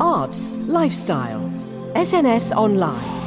arts, lifestyle. SNS Online.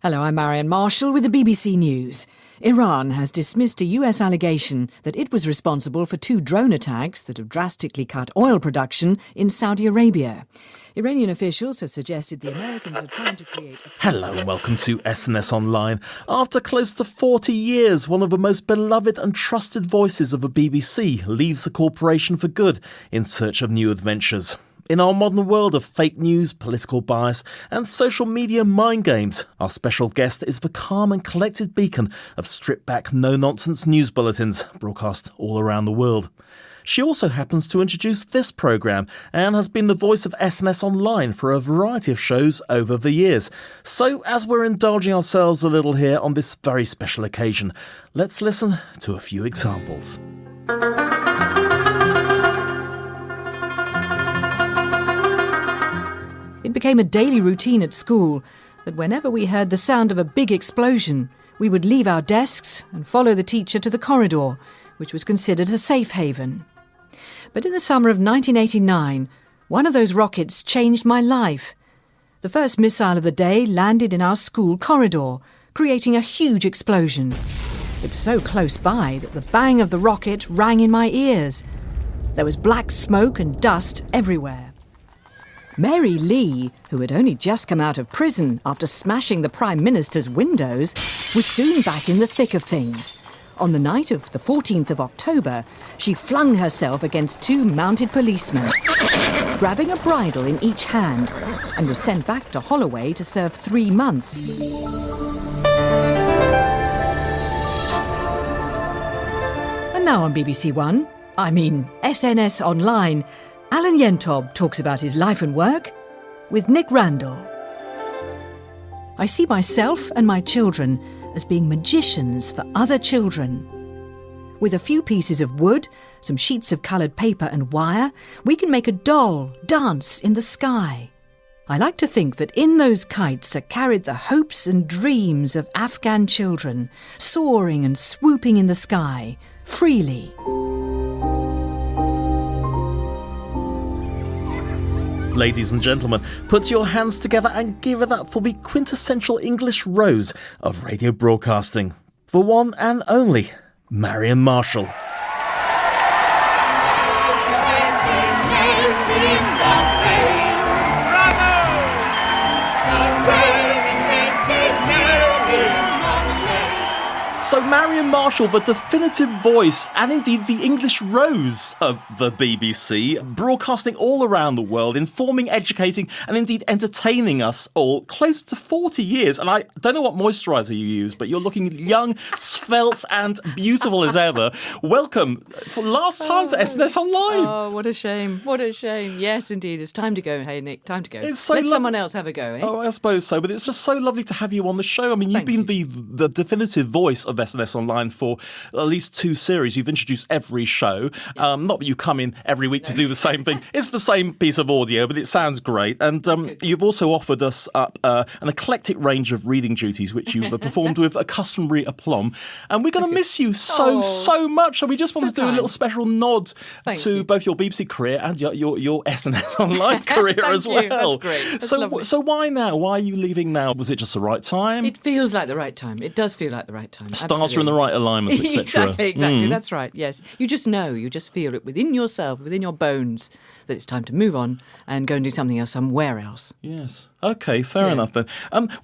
Hello, I'm Marion Marshall with the BBC News. Iran has dismissed a US allegation that it was responsible for 2 drone attacks that have drastically cut oil production in Saudi Arabia. Iranian officials have suggested the Americans are trying to create... Hello and welcome to SNS Online. After close to 40 years, one of the most beloved and trusted voices of the BBC leaves the corporation for good in search of new adventures. In our modern world of fake news, political bias and social media mind games, our special guest is the calm and collected beacon of stripped-back, no-nonsense news bulletins broadcast all around the world. She also happens to introduce this programme and has been the voice of SNS Online for a variety of shows over the years. So, as we're indulging ourselves a little here on this very special occasion, let's listen to a few examples. It became a daily routine at school that whenever we heard the sound of a big explosion, we would leave our desks and follow the teacher to the corridor, which was considered a safe haven. But in the summer of 1989, one of those rockets changed my life. The first missile of the day landed in our school corridor, creating a huge explosion. It was so close by that the bang of the rocket rang in my ears. There was black smoke and dust everywhere. Mary Lee, who had only just come out of prison after smashing the Prime Minister's windows, was soon back in the thick of things. On the night of the 14th of October, she flung herself against 2 mounted policemen, grabbing a bridle in each hand, and was sent back to Holloway to serve 3 months. And now on BBC One, SNS Online, Alan Yentob talks about his life and work with Nick Randell. I see myself and my children as being magicians for other children. With a few pieces of wood, some sheets of coloured paper and wire, we can make a doll dance in the sky. I like to think that in those kites are carried the hopes and dreams of Afghan children, soaring and swooping in the sky, freely. Ladies and gentlemen, put your hands together and give it up for the quintessential English rose of radio broadcasting. The one and only Marion Marshall. So Marion Marshall, the definitive voice and indeed the English rose of the BBC, broadcasting all around the world, informing, educating and indeed entertaining us all close to 40 years. And I don't know what moisturiser you use, but you're looking young, svelte and beautiful as ever. Welcome for last time to SNS Online. Oh, what a shame. What a shame. Yes, indeed. It's time to go. Hey, Nick, time to go. It's so Let someone else have a go, eh? Oh, I suppose so. But it's just so lovely to have you on the show. I mean, you've been the definitive voice of SNS Online for at least 2 series. You've introduced every show. Not that you come in every week to do the same thing. It's the same piece of audio, but it sounds great. And you've also offered us up an eclectic range of reading duties, which you've performed with a customary aplomb. And we're going to miss you so much. So we just want to do a little special nod to both your BBC career and your SNS Online career as well. That's great. That's so why now? Why are you leaving now? Was it just the right time? It feels like the right time. It does feel like the right time. Stars are in the right alignments, etc. Exactly. That's right, yes. You just know, you just feel it within yourself, within your bones, that it's time to move on and go and do something else somewhere else. Yes. Okay, fair enough then.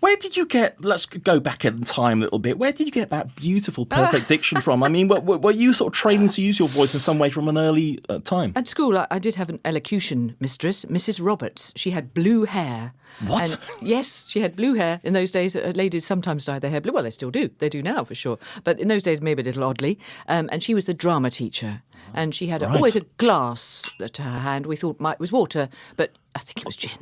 Where did you get, let's go back in time a little bit, where did you get that beautiful, perfect diction from? I mean, were you sort of trained to use your voice in some way from an early time? At school, I did have an elocution mistress, Mrs. Roberts. She had blue hair. What? And yes, she had blue hair. In those days, ladies sometimes dyed their hair blue. Well, they still do. They do now, for sure. But in those days, maybe a little oddly. And she was the drama teacher. And she had always a glass to her hand. We thought it was water, but I think it was gin.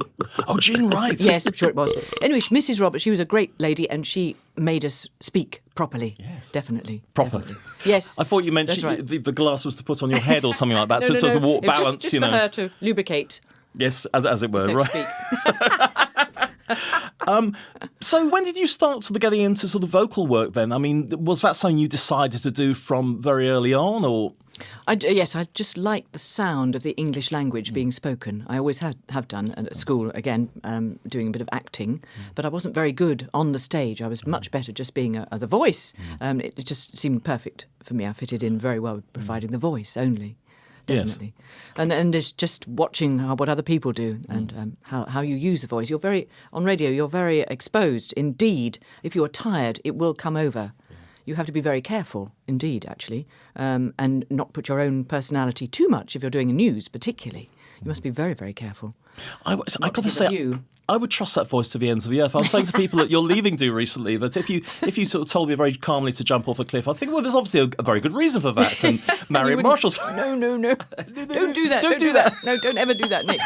Oh, gin, right. Yes, I'm sure it was. Anyway, Mrs. Roberts, she was a great lady, and she made us speak properly. Yes. Definitely. Proper. Definitely. Yes. I thought you meant right. the glass was to put on your head or something like that, no, to sort of walk it was balance, just for her to lubricate Yes, as it were, so right? to speak. So when did you start sort of getting into sort of vocal work then? I mean, was that something you decided to do from very early on, or...? Yes, I just liked the sound of the English language being spoken. I always have done, and at school, again, doing a bit of acting, but I wasn't very good on the stage. I was much better just being the voice. It just seemed perfect for me. I fitted in very well with providing the voice only. Definitely. Yes. And it's just watching what other people do and how you use the voice. On radio, you're very exposed. Indeed, if you're tired, it will come over. You have to be very careful, indeed, actually, and not put your own personality too much if you're doing news, particularly. You must be very, very careful. I got to say, I would trust that voice to the ends of the earth. I was saying to people that you're leaving do recently that if you sort of told me very calmly to jump off a cliff, I think, well, there's obviously a very good reason for that. And Marion Marshall. No. Don't do that. Don't do that. No, don't ever do that, Nick.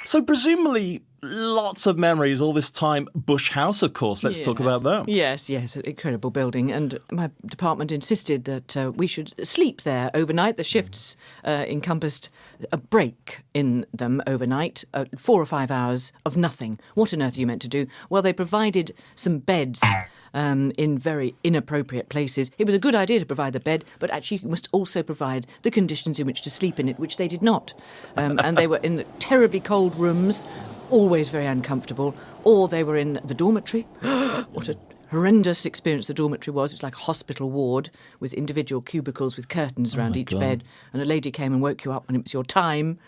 So presumably lots of memories all this time. Bush House, of course. Let's talk about that. Yes, an incredible building. And my department insisted that we should sleep there overnight. The shifts encompassed a break in them overnight, 4 or 5 hours of nothing. What on earth are you meant to do? Well, they provided some beds in very inappropriate places. It was a good idea to provide the bed, but actually you must also provide the conditions in which to sleep in it, which they did not. And they were in terribly cold rooms, always very uncomfortable, or they were in the dormitory. What a horrendous experience the dormitory was. It was like a hospital ward with individual cubicles with curtains around each bed, and a lady came and woke you up when it was your time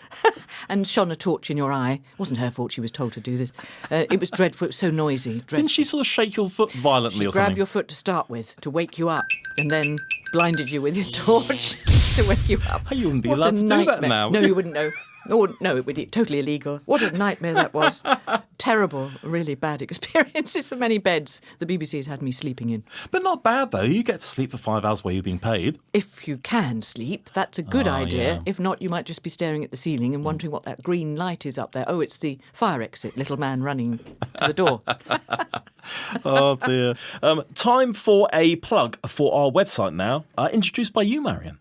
and shone a torch in your eye. It wasn't her fault she was told to do this. It was dreadful. It was so noisy. Dreadful. Didn't she sort of shake your foot violently or something? She grabbed your foot to start with to wake you up and then blinded you with your torch to wake you up. You wouldn't be allowed to do that now. No, you wouldn't know. Oh, no, it would be totally illegal. What a nightmare that was. Terrible, really bad experiences. The many beds the BBC has had me sleeping in. But not bad, though. You get to sleep for 5 hours where you're being paid. If you can sleep, that's a good idea. Yeah. If not, you might just be staring at the ceiling and wondering what that green light is up there. Oh, it's the fire exit, little man running to the door. Oh, dear. Time for a plug for our website now, introduced by you, Marion.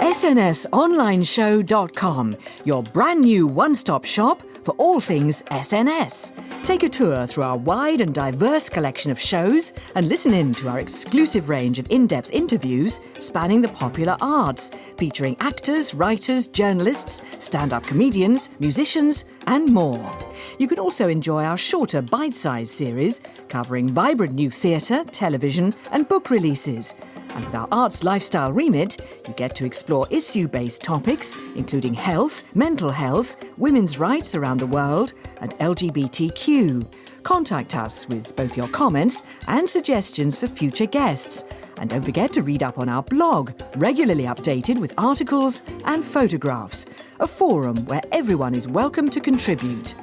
SNSOnlineshow.com, your brand new one-stop shop for all things SNS. Take a tour through our wide and diverse collection of shows and listen in to our exclusive range of in-depth interviews spanning the popular arts, featuring actors, writers, journalists, stand-up comedians, musicians, and more. You can also enjoy our shorter Bitesized series covering vibrant new theatre, television, and book releases. And with our arts lifestyle remit, you get to explore issue-based topics, including health, mental health, women's rights around the world, and LGBTQ. Contact us with both your comments and suggestions for future guests. And don't forget to read up on our blog, regularly updated with articles and photographs. A forum where everyone is welcome to contribute.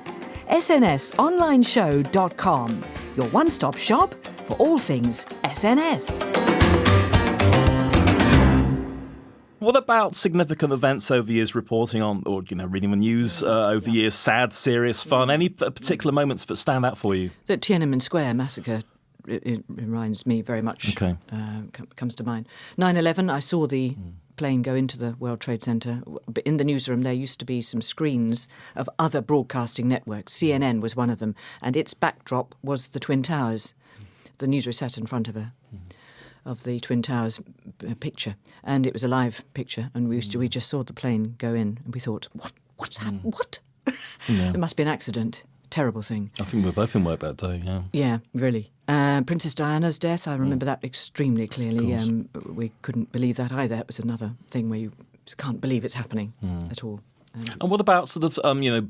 SNSOnlineshow.com, your one-stop shop for all things SNS. What about significant events over the years reporting on, or, reading the news over the years? Sad, serious, fun? Any particular moments that stand out for you? The Tiananmen Square massacre, it reminds me very much, comes to mind. 9/11, I saw the plane go into the World Trade Center. In the newsroom, there used to be some screens of other broadcasting networks. CNN was one of them, and its backdrop was the Twin Towers. The newsroom sat in front of the Twin Towers picture, and it was a live picture, and we just saw the plane go in, and we thought, what's happened? What? Yeah. There must be an accident. Terrible thing. I think we were both in work that day, yeah. Yeah, really. Princess Diana's death, I remember that extremely clearly. We couldn't believe that either. It was another thing where you can't believe it's happening at all. And what about sort of,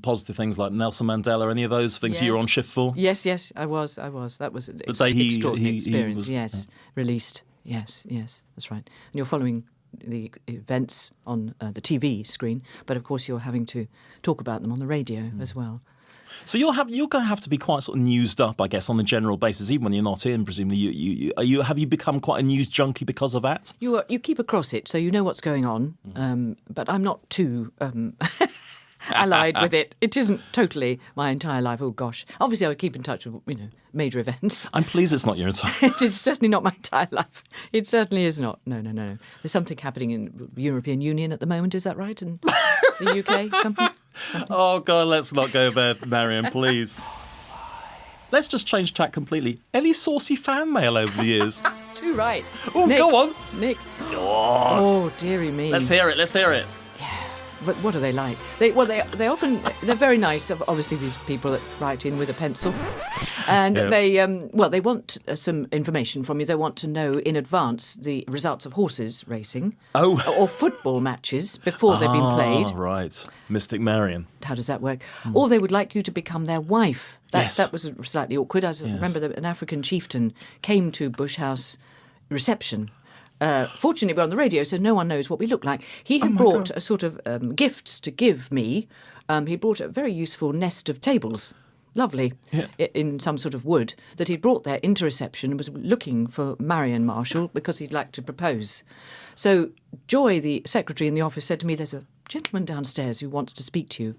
positive things like Nelson Mandela, any of those things you were on shift for? Yes, I was. That was an extraordinary experience. Released. Yes, that's right. And you're following the events on the TV screen, but of course you're having to talk about them on the radio as well. So you're going to have to be quite sort of newsed up, I guess, on a general basis, even when you're not in. Presumably, have you become quite a news junkie because of that? You keep across it, so you know what's going on. But I'm not too allied with it. It isn't totally my entire life. Oh, gosh. Obviously, I would keep in touch with, major events. I'm pleased it's not your entire It is certainly not my entire life. It certainly is not. No. There's something happening in the European Union at the moment, is that right? In the UK? Something? Oh, God, let's not go there, Marion, please. Let's just change tack completely. Any saucy fan mail over the years? Too right. Oh, Nick, go on. Nick. Oh, dearie me. Let's hear it. Yeah. But what are they like? They're very nice. Obviously, these people that write in with a pencil, and they want some information from you. They want to know in advance the results of horses racing, or football matches before they've been played. Right, Mystic Marion. How does that work? Or they would like you to become their wife. Yes. That was slightly awkward. I remember that an African chieftain came to Bush House reception. Fortunately, we're on the radio, so no one knows what we look like. He had brought a sort of gifts to give me. He brought a very useful nest of tables, lovely, in some sort of wood, that he'd brought there into reception and was looking for Marion Marshall because he'd like to propose. So Joy, the secretary in the office, said to me, "There's a gentleman downstairs who wants to speak to you.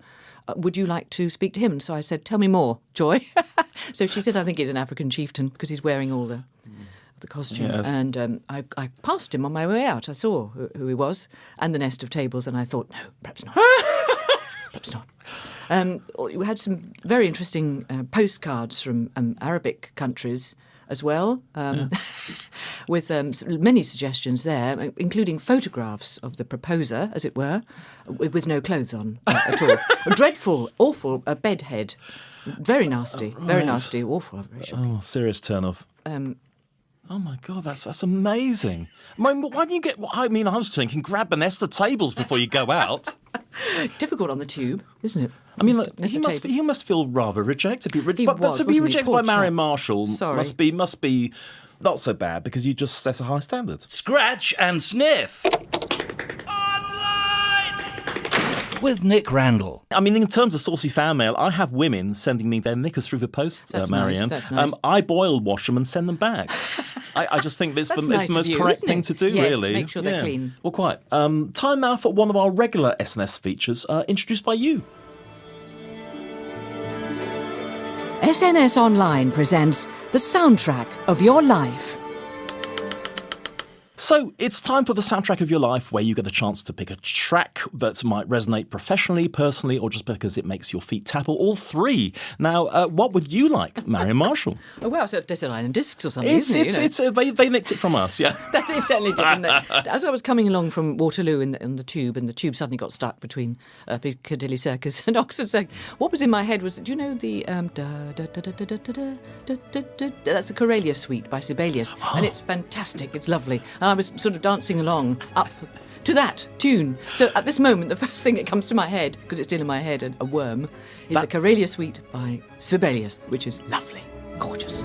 Would you like to speak to him?" So I said, "Tell me more, Joy." So she said, "I think he's an African chieftain because he's wearing all the costume." Yes. And I passed him on my way out. I saw who he was and the nest of tables, and I thought, no, perhaps not. Perhaps not. We had some very interesting postcards from Arabic countries as well, with many suggestions there, including photographs of the proposer, as it were, with no clothes on at all. A dreadful, awful bedhead. Very nasty, very nasty, awful. Very shocking. Serious turn-off. Oh, my God, that's amazing. Why don't you get... I was thinking, grab a nest of tables before you go out. Difficult on the tube, isn't it? He must feel rather rejected. But to be rejected by Marion Marshall must be not so bad because you just set a high standard. Scratch and Sniff. With Nick Randell. In terms of saucy fan mail, I have women sending me their knickers through the post, Marianne. That's nice. I boil wash them and send them back. I just think it's the most correct thing to do, really. Make sure they're clean. Well, quite. Time now for one of our regular SNS features, introduced by you. SNS Online presents the soundtrack of your life. So it's time for the soundtrack of your life, where you get a chance to pick a track that might resonate professionally, personally, or just because it makes your feet tap, or all three. Now, what would you like, Marion Marshall? Oh, well, it's Desert Island Discs or something, isn't it? They nicked it from us, yeah. They certainly did, didn't they? As I was coming along from Waterloo in the tube, and the tube suddenly got stuck between Piccadilly Circus and Oxford Circus, what was in my head was, do you know the... That's the Corelia Suite by Sibelius, and it's fantastic, it's lovely. And I was sort of dancing along up to that tune. So at this moment, the first thing that comes to my head, because it's still in my head, a worm, is the Corelia Suite by Sibelius, which is lovely, gorgeous.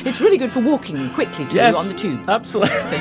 It's really good for walking quickly too, on the tube. Absolutely.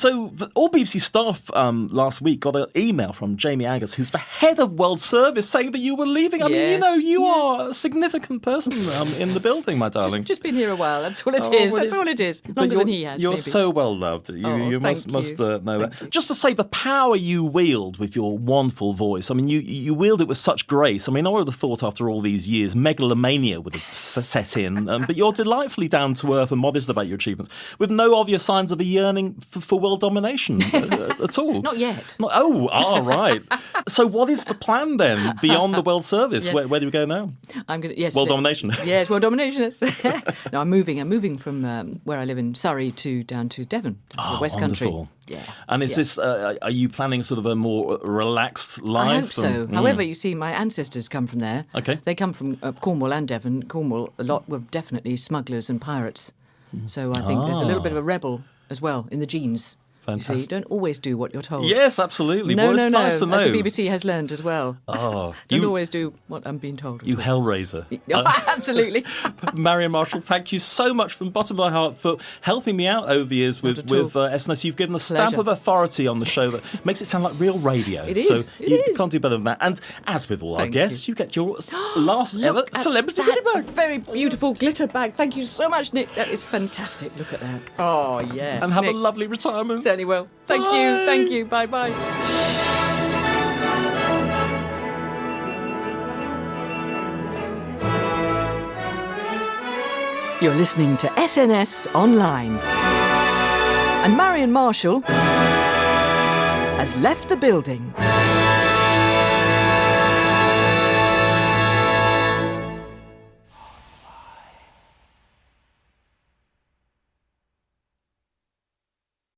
So all BBC staff last week got an email from Jamie Agus, who's the head of World Service, saying that you were leaving. I mean, you are a significant person in the building, my darling. Just been here a while. That's all it is. That's all it is. Longer than he has. You're maybe. so well loved. You must know that. Just to say, the power you wield with your wonderful voice. I mean, you wield it with such grace. I mean, I would have thought after all these years, megalomania would have set in. But you're delightfully down to earth and modest about your achievements, with no obvious signs of a yearning for world domination at all. Not yet. Right. So what is the plan then beyond the World Service? Yeah. Where do we go now? World domination. Yes, world domination. No, I'm moving from where I live in Surrey down to Devon, to West wonderful. Country. Yeah. And is this? Are you planning sort of a more relaxed life? I hope so. However, you see, my ancestors come from there. Okay. They come from Cornwall and Devon. Cornwall, a lot were definitely smugglers and pirates. So I think there's a little bit of a rebel as well in the genes. Fantastic. You see, don't always do what you're told. Yes, absolutely. No, it's nice to know. As the BBC has learned as well. Oh, don't always do what I'm being told. You hellraiser. Absolutely. Marion Marshall, thank you so much from the bottom of my heart for helping me out over the years with SNS. You've given a stamp of authority on the show that makes it sound like real radio. It is. So you can't do better than that. And as with all our guests, you get your last ever celebrity goodie bag. Very beautiful glitter bag. Thank you so much, Nick. That is fantastic. Look at that. Oh, yes. And have Nick. a lovely retirement. Certainly will. Thank you. Bye-bye. You're listening to SNS Online. And Marion Marshall has left the building.